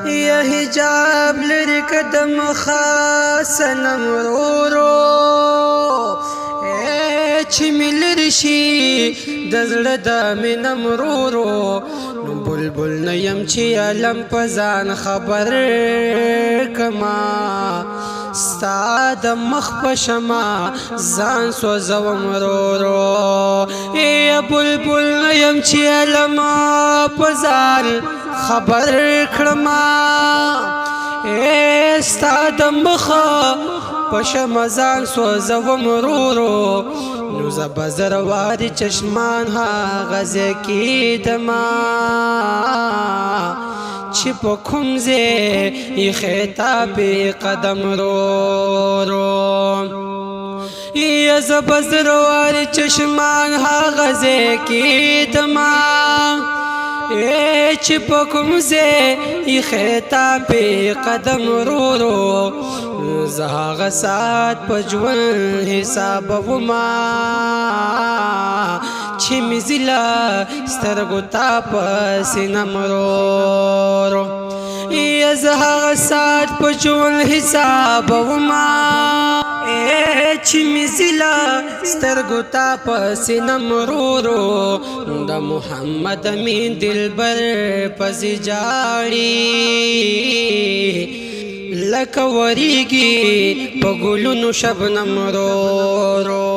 یا حجاب لري قدم خاصنم ورورو چې ملر شي د زړه د مینم ورورو نو بلبل نه یم چې علم په ځان خبر کما ستا د مخ په شمع ځان سوځوم ورورو یا بلبل نه یم چې علم په ځان خبر کړما ستا د مخ په شمع ځان سوځوم ورورو نو زبزر وادي چشمان هغه ځای کې دما چې په کوم ځای ایښی پې قدم ورورو یا زبزر وادي چشمان هغه ځای کې دما چې په کوم ځای ایښی پې قدم ورورو زه هغه ساعت په ژوند حسابومه چې مې ځله سترګو ته په سینه ورورو یا زه هغه ساعت په ژوند حسابومه چې مې ځله سترګو ته په سینه ورورو د محمد امین دلبر پسې جاړي لکه وریږي په ګلونو شبنم ورورو